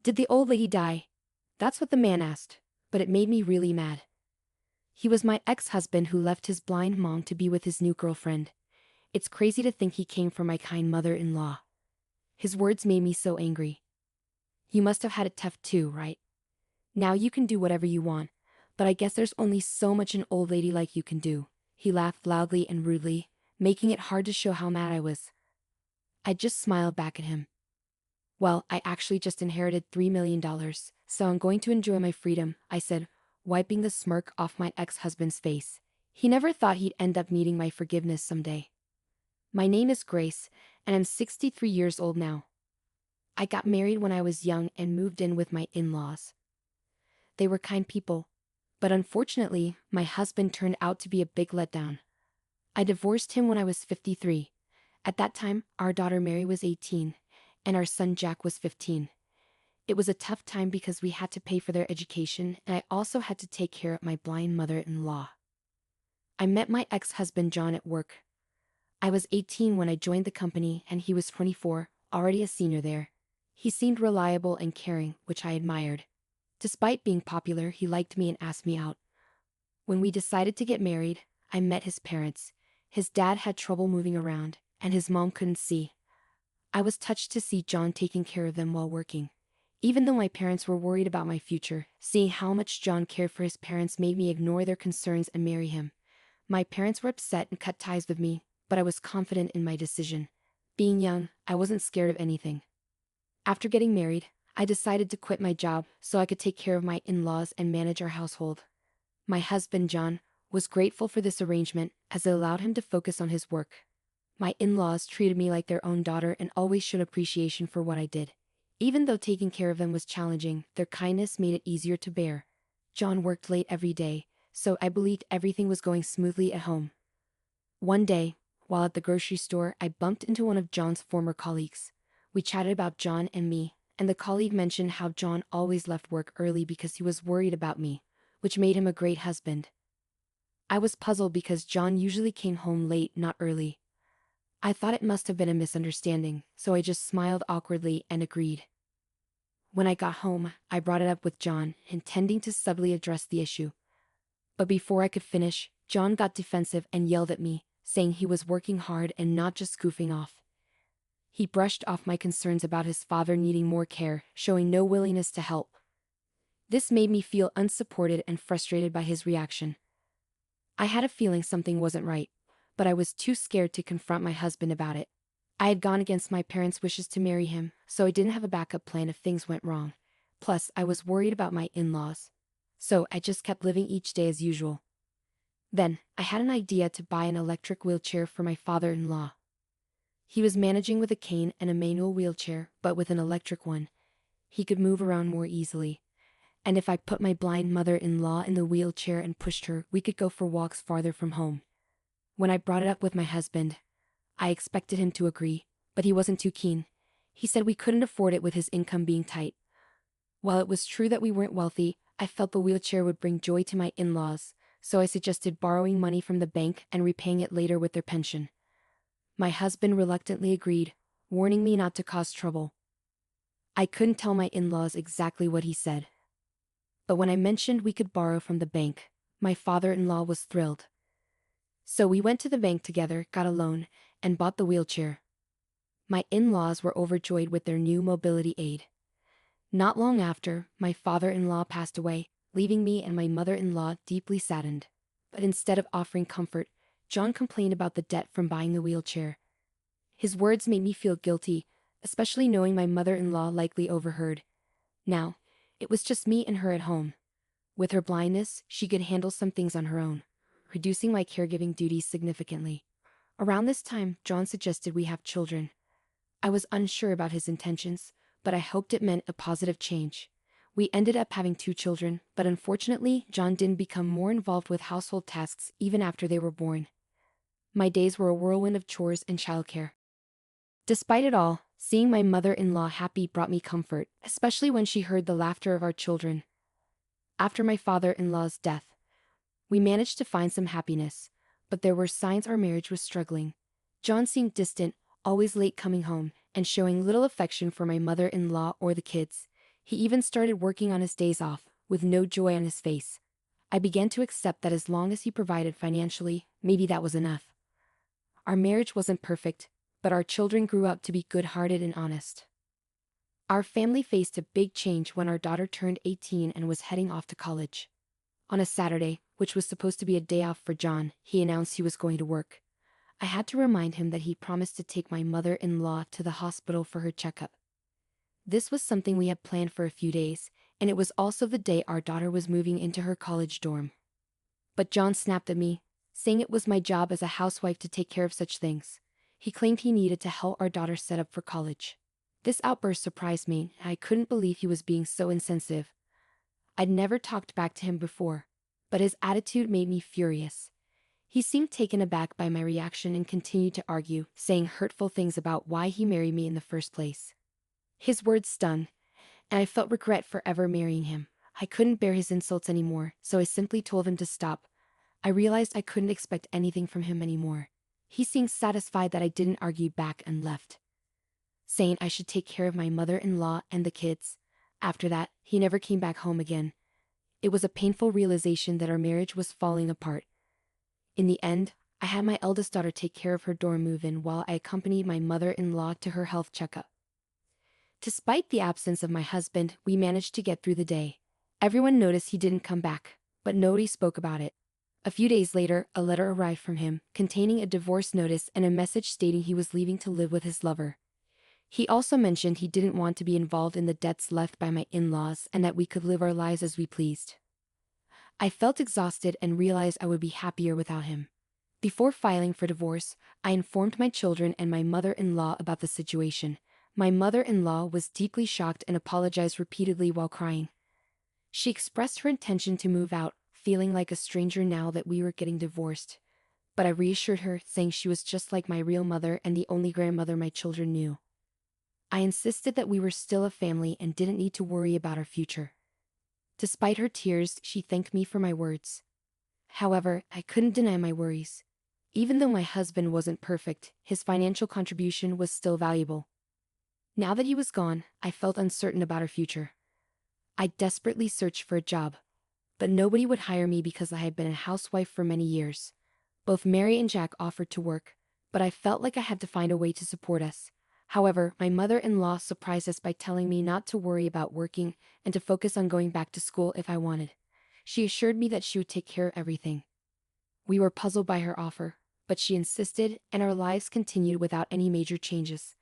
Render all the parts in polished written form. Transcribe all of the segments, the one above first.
Did the old lady die? That's what the man asked, but it made me really mad. He was my ex-husband who left his blind mom to be with his new girlfriend. It's crazy to think he came from my kind mother-in-law. His words made me so angry. You must have had it tough too, right? Now you can do whatever you want, but I guess there's only so much an old lady like you can do. He laughed loudly and rudely, making it hard to show how mad I was. I just smiled back at him. Well, I actually just inherited $3 million, so I'm going to enjoy my freedom, I said, wiping the smirk off my ex-husband's face. He never thought he'd end up needing my forgiveness someday. My name is Grace, and I'm 63 years old now. I got married when I was young and moved in with my in-laws. They were kind people, but unfortunately, my husband turned out to be a big letdown. I divorced him when I was 53. At that time, our daughter Mary was 18, and our son Jack was 15. It was a tough time because we had to pay for their education, and I also had to take care of my blind mother-in-law. I met my ex-husband John at work. I was 18 when I joined the company, and he was 24, already a senior there. He seemed reliable and caring, which I admired. Despite being popular, he liked me and asked me out. When we decided to get married, I met his parents. His dad had trouble moving around, and his mom couldn't see. I was touched to see John taking care of them while working. Even though my parents were worried about my future, seeing how much John cared for his parents made me ignore their concerns and marry him. My parents were upset and cut ties with me, but I was confident in my decision. Being young, I wasn't scared of anything. After getting married, I decided to quit my job so I could take care of my in-laws and manage our household. My husband, John, was grateful for this arrangement as it allowed him to focus on his work. My in-laws treated me like their own daughter and always showed appreciation for what I did. Even though taking care of them was challenging, their kindness made it easier to bear. John worked late every day, so I believed everything was going smoothly at home. One day, while at the grocery store, I bumped into one of John's former colleagues. We chatted about John and me, and the colleague mentioned how John always left work early because he was worried about me, which made him a great husband. I was puzzled because John usually came home late, not early. I thought it must have been a misunderstanding, so I just smiled awkwardly and agreed. When I got home, I brought it up with John, intending to subtly address the issue. But before I could finish, John got defensive and yelled at me, saying he was working hard and not just goofing off. He brushed off my concerns about his father needing more care, showing no willingness to help. This made me feel unsupported and frustrated by his reaction. I had a feeling something wasn't right, but I was too scared to confront my husband about it. I had gone against my parents' wishes to marry him, so I didn't have a backup plan if things went wrong. Plus, I was worried about my in-laws. So I just kept living each day as usual. Then, I had an idea to buy an electric wheelchair for my father-in-law. He was managing with a cane and a manual wheelchair, but with an electric one. He could move around more easily. And if I put my blind mother-in-law in the wheelchair and pushed her, we could go for walks farther from home. When I brought it up with my husband, I expected him to agree, but he wasn't too keen. He said we couldn't afford it with his income being tight. While it was true that we weren't wealthy, I felt the wheelchair would bring joy to my in-laws, so I suggested borrowing money from the bank and repaying it later with their pension. My husband reluctantly agreed, warning me not to cause trouble. I couldn't tell my in-laws exactly what he said. But when I mentioned we could borrow from the bank, my father-in-law was thrilled. So we went to the bank together, got a loan, and bought the wheelchair. My in-laws were overjoyed with their new mobility aid. Not long after, my father-in-law passed away, leaving me and my mother-in-law deeply saddened. But instead of offering comfort, John complained about the debt from buying the wheelchair. His words made me feel guilty, especially knowing my mother-in-law likely overheard. Now, it was just me and her at home. With her blindness, she could handle some things on her own, reducing my caregiving duties significantly. Around this time, John suggested we have children. I was unsure about his intentions, but I hoped it meant a positive change. We ended up having 2 children, but unfortunately, John didn't become more involved with household tasks even after they were born. My days were a whirlwind of chores and childcare. Despite it all, seeing my mother-in-law happy brought me comfort, especially when she heard the laughter of our children. After my father-in-law's death, we managed to find some happiness, but there were signs our marriage was struggling. John seemed distant, always late coming home, and showing little affection for my mother-in-law or the kids. He even started working on his days off, with no joy on his face. I began to accept that as long as he provided financially, maybe that was enough. Our marriage wasn't perfect, but our children grew up to be good-hearted and honest. Our family faced a big change when our daughter turned 18 and was heading off to college. On a Saturday, which was supposed to be a day off for John, he announced he was going to work. I had to remind him that he promised to take my mother-in-law to the hospital for her checkup. This was something we had planned for a few days, and it was also the day our daughter was moving into her college dorm. But John snapped at me, saying it was my job as a housewife to take care of such things. He claimed he needed to help our daughter set up for college. This outburst surprised me, and I couldn't believe he was being so insensitive. I'd never talked back to him before, but his attitude made me furious. He seemed taken aback by my reaction and continued to argue, saying hurtful things about why he married me in the first place. His words stung, and I felt regret for ever marrying him. I couldn't bear his insults anymore, so I simply told him to stop. I realized I couldn't expect anything from him anymore. He seemed satisfied that I didn't argue back and left, saying I should take care of my mother-in-law and the kids. After that, he never came back home again. It was a painful realization that our marriage was falling apart. In the end, I had my eldest daughter take care of her dorm move-in while I accompanied my mother-in-law to her health checkup. Despite the absence of my husband, we managed to get through the day. Everyone noticed he didn't come back, but nobody spoke about it. A few days later, a letter arrived from him, containing a divorce notice and a message stating he was leaving to live with his lover. He also mentioned he didn't want to be involved in the debts left by my in-laws and that we could live our lives as we pleased. I felt exhausted and realized I would be happier without him. Before filing for divorce, I informed my children and my mother-in-law about the situation. My mother-in-law was deeply shocked and apologized repeatedly while crying. She expressed her intention to move out, feeling like a stranger now that we were getting divorced. But I reassured her, saying she was just like my real mother and the only grandmother my children knew. I insisted that we were still a family and didn't need to worry about our future. Despite her tears, she thanked me for my words. However, I couldn't deny my worries. Even though my husband wasn't perfect, his financial contribution was still valuable. Now that he was gone, I felt uncertain about our future. I desperately searched for a job, but nobody would hire me because I had been a housewife for many years. Both Mary and Jack offered to work, but I felt like I had to find a way to support us. However, my mother-in-law surprised us by telling me not to worry about working and to focus on going back to school if I wanted. She assured me that she would take care of everything. We were puzzled by her offer, but she insisted, and our lives continued without any major changes.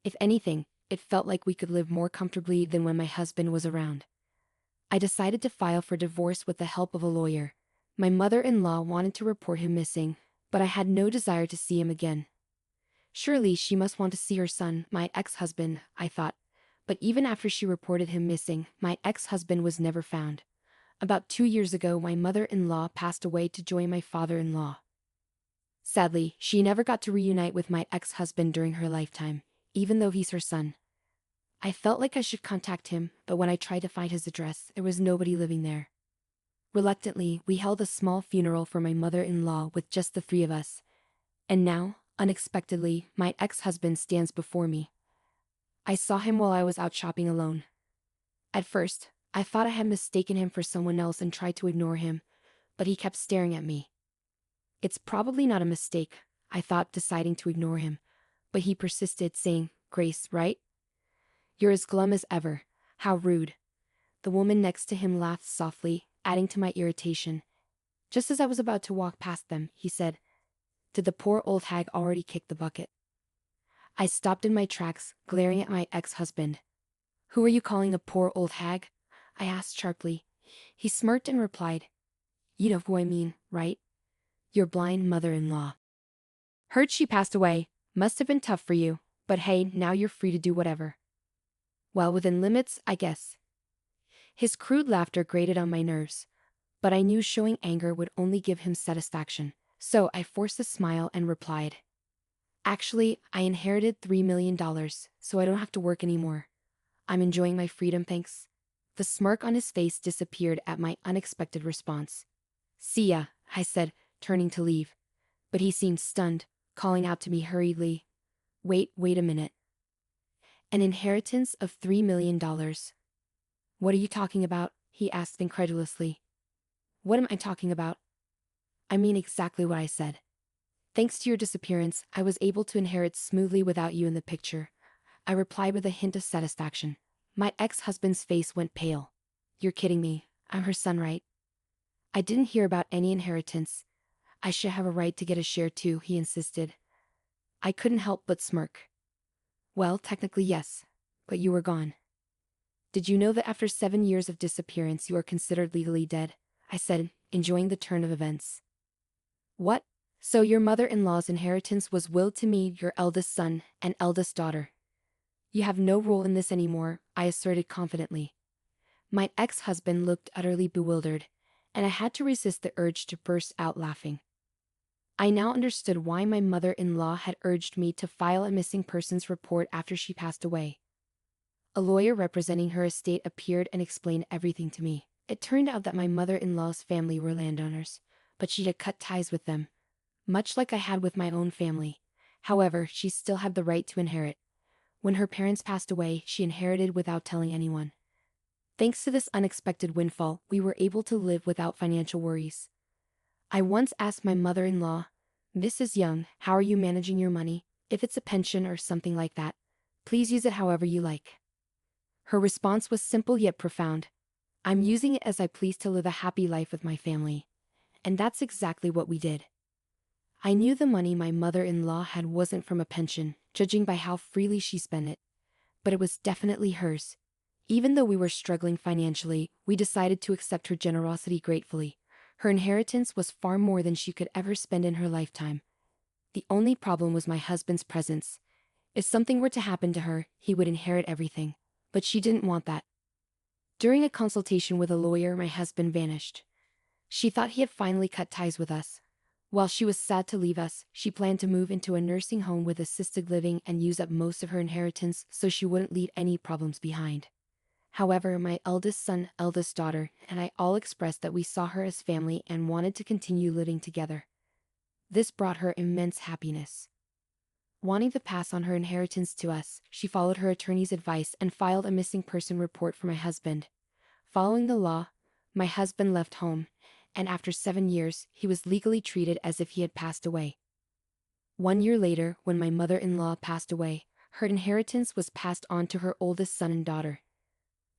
If anything, it felt like we could live more comfortably than when my husband was around. I decided to file for divorce with the help of a lawyer. My mother-in-law wanted to report him missing, but I had no desire to see him again. Surely she must want to see her son, my ex-husband, I thought. But even after she reported him missing, my ex-husband was never found. About 2 years ago, my mother-in-law passed away to join my father-in-law. Sadly, she never got to reunite with my ex-husband during her lifetime, even though he's her son. I felt like I should contact him, but when I tried to find his address, there was nobody living there. Reluctantly, we held a small funeral for my mother-in-law with just the three of us. And now, unexpectedly, my ex-husband stands before me. I saw him while I was out shopping alone. At first, I thought I had mistaken him for someone else and tried to ignore him, but he kept staring at me. It's probably not a mistake, I thought, deciding to ignore him, but he persisted, saying, "Grace, right? You're as glum as ever. How rude." The woman next to him laughed softly, adding to my irritation. Just as I was about to walk past them, he said, "Did the poor old hag already kick the bucket?" I stopped in my tracks, glaring at my ex-husband. "Who are you calling a poor old hag?" I asked sharply. He smirked and replied, "You know who I mean, right? Your blind mother-in-law. Heard she passed away. Must have been tough for you, but hey, now you're free to do whatever." Well, within limits, I guess. His crude laughter grated on my nerves, but I knew showing anger would only give him satisfaction, so I forced a smile and replied, "Actually, I inherited $3 million, so I don't have to work anymore. I'm enjoying my freedom, thanks." The smirk on his face disappeared at my unexpected response. "See ya," I said, turning to leave. But he seemed stunned, calling out to me hurriedly, wait a minute. An inheritance of $3 million. What are you talking about? He asked incredulously. What am I talking about? I mean exactly what I said. Thanks to your disappearance, I was able to inherit smoothly without you in the picture. I replied with a hint of satisfaction. My ex-husband's face went pale. You're kidding me. I'm her son, right? I didn't hear about any inheritance. I should have a right to get a share too, he insisted. I couldn't help but smirk. Well, technically yes, but you were gone. Did you know that after 7 years of disappearance you are considered legally dead? I said, enjoying the turn of events. What? So your mother-in-law's inheritance was willed to me, your eldest son and eldest daughter. You have no role in this anymore, I asserted confidently. My ex-husband looked utterly bewildered, and I had to resist the urge to burst out laughing. I now understood why my mother-in-law had urged me to file a missing persons report after she passed away. A lawyer representing her estate appeared and explained everything to me. It turned out that my mother-in-law's family were landowners, but she had cut ties with them, much like I had with my own family. However, she still had the right to inherit. When her parents passed away, she inherited without telling anyone. Thanks to this unexpected windfall, we were able to live without financial worries. I once asked my mother-in-law, Mrs. Young, how are you managing your money? If it's a pension or something like that, please use it however you like. Her response was simple yet profound. I'm using it as I please to live a happy life with my family. And that's exactly what we did. I knew the money my mother-in-law had wasn't from a pension, judging by how freely she spent it. But it was definitely hers. Even though we were struggling financially, we decided to accept her generosity gratefully. Her inheritance was far more than she could ever spend in her lifetime. The only problem was my husband's presence. If something were to happen to her, he would inherit everything. But she didn't want that. During a consultation with a lawyer, my husband vanished. She thought he had finally cut ties with us. While she was sad to leave us, she planned to move into a nursing home with assisted living and use up most of her inheritance so she wouldn't leave any problems behind. However, my eldest son, eldest daughter, and I all expressed that we saw her as family and wanted to continue living together. This brought her immense happiness. Wanting to pass on her inheritance to us, she followed her attorney's advice and filed a missing person report for my husband. Following the law, my husband left home, and after 7 years, he was legally treated as if he had passed away. 1 year later, when my mother-in-law passed away, her inheritance was passed on to her oldest son and daughter.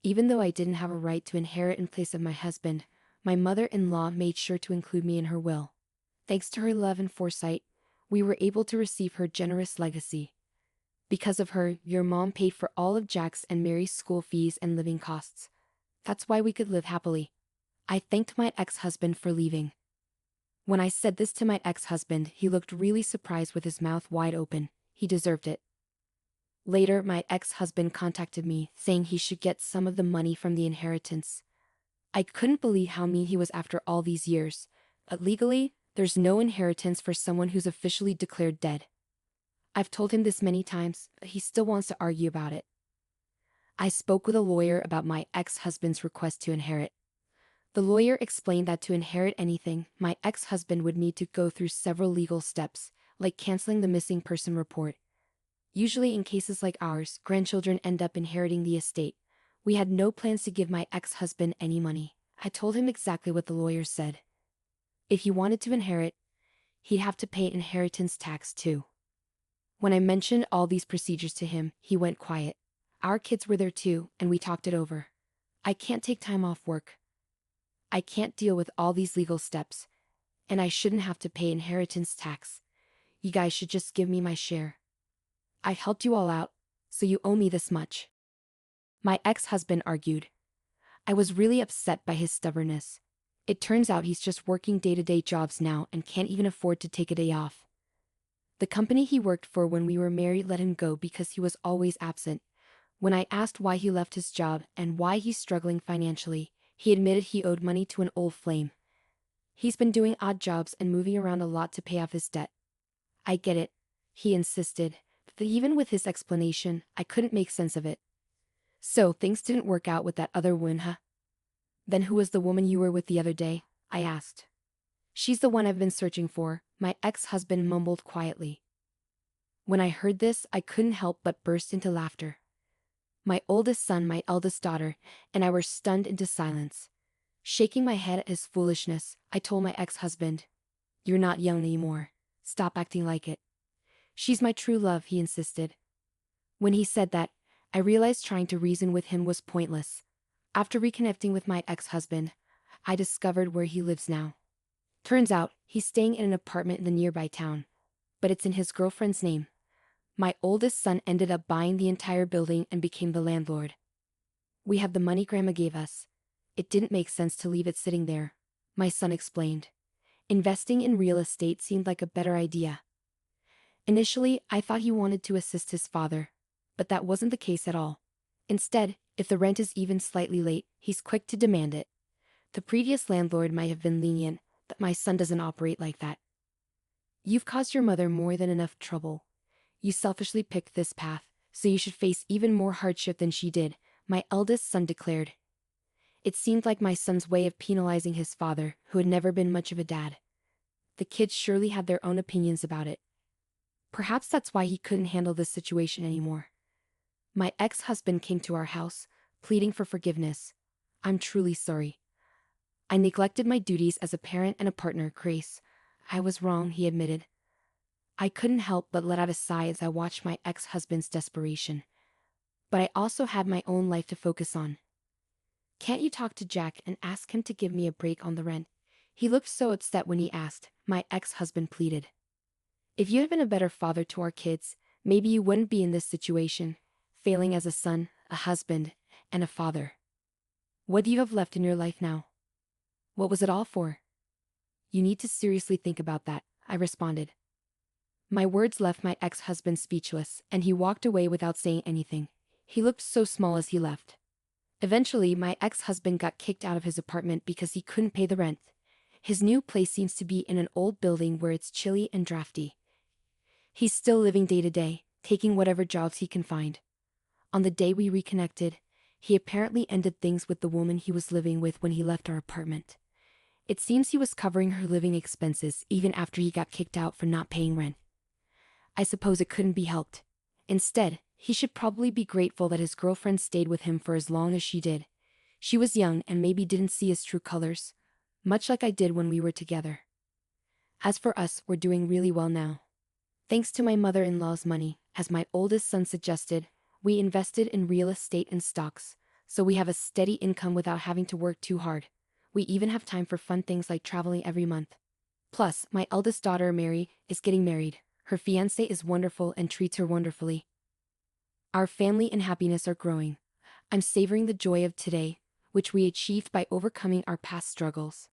Even though I didn't have a right to inherit in place of my husband, my mother-in-law made sure to include me in her will. Thanks to her love and foresight, we were able to receive her generous legacy. Because of her, your mom paid for all of Jack's and Mary's school fees and living costs. That's why we could live happily. I thanked my ex-husband for leaving. When I said this to my ex-husband, he looked really surprised with his mouth wide open. He deserved it. Later, my ex-husband contacted me, saying he should get some of the money from the inheritance. I couldn't believe how mean he was after all these years, but legally, there's no inheritance for someone who's officially declared dead. I've told him this many times, but he still wants to argue about it. I spoke with a lawyer about my ex-husband's request to inherit. The lawyer explained that to inherit anything, my ex-husband would need to go through several legal steps, like canceling the missing person report. Usually in cases like ours, grandchildren end up inheriting the estate. We had no plans to give my ex-husband any money. I told him exactly what the lawyer said. If he wanted to inherit, he'd have to pay inheritance tax too. When I mentioned all these procedures to him, he went quiet. Our kids were there too, and we talked it over. I can't take time off work. I can't deal with all these legal steps, and I shouldn't have to pay inheritance tax. You guys should just give me my share. I helped you all out, so you owe me this much. My ex-husband argued. I was really upset by his stubbornness. It turns out he's just working day-to-day jobs now and can't even afford to take a day off. The company he worked for when we were married let him go because he was always absent. When I asked why he left his job and why he's struggling financially, he admitted he owed money to an old flame. He's been doing odd jobs and moving around a lot to pay off his debt. I get it, he insisted, but even with his explanation, I couldn't make sense of it. So things didn't work out with that other woman, huh? Then who was the woman you were with the other day? I asked. She's the one I've been searching for, my ex-husband mumbled quietly. When I heard this, I couldn't help but burst into laughter. My oldest son, my eldest daughter, and I were stunned into silence. Shaking my head at his foolishness, I told my ex-husband, "You're not young anymore. Stop acting like it." "She's my true love," he insisted. When he said that, I realized trying to reason with him was pointless. After reconnecting with my ex-husband, I discovered where he lives now. Turns out, he's staying in an apartment in the nearby town. But it's in his girlfriend's name. My oldest son ended up buying the entire building and became the landlord. "We have the money Grandma gave us. It didn't make sense to leave it sitting there," my son explained. Investing in real estate seemed like a better idea. Initially, I thought he wanted to assist his father, but that wasn't the case at all. Instead, if the rent is even slightly late, he's quick to demand it. The previous landlord might have been lenient, but my son doesn't operate like that. "You've caused your mother more than enough trouble. You selfishly picked this path, so you should face even more hardship than she did," my eldest son declared. It seemed like my son's way of penalizing his father, who had never been much of a dad. The kids surely had their own opinions about it. Perhaps that's why he couldn't handle this situation anymore. My ex-husband came to our house, pleading for forgiveness. "I'm truly sorry. I neglected my duties as a parent and a partner, Grace. I was wrong," he admitted. I couldn't help but let out a sigh as I watched my ex-husband's desperation. But I also had my own life to focus on. "Can't you talk to Jack and ask him to give me a break on the rent?" He looked so upset when he asked, my ex-husband pleaded. "If you had been a better father to our kids, maybe you wouldn't be in this situation, failing as a son, a husband, and a father. What do you have left in your life now? What was it all for?" "You need to seriously think about that," I responded. My words left my ex-husband speechless, and he walked away without saying anything. He looked so small as he left. Eventually, my ex-husband got kicked out of his apartment because he couldn't pay the rent. His new place seems to be in an old building where it's chilly and drafty. He's still living day to day, taking whatever jobs he can find. On the day we reconnected, he apparently ended things with the woman he was living with when he left our apartment. It seems he was covering her living expenses even after he got kicked out for not paying rent. I suppose it couldn't be helped. Instead, he should probably be grateful that his girlfriend stayed with him for as long as she did. She was young and maybe didn't see his true colors, much like I did when we were together. As for us, we're doing really well now. Thanks to my mother-in-law's money, as my oldest son suggested, we invested in real estate and stocks, so we have a steady income without having to work too hard. We even have time for fun things like traveling every month. Plus, my eldest daughter, Mary, is getting married. Her fiancé is wonderful and treats her wonderfully. Our family and happiness are growing. I'm savoring the joy of today, which we achieved by overcoming our past struggles.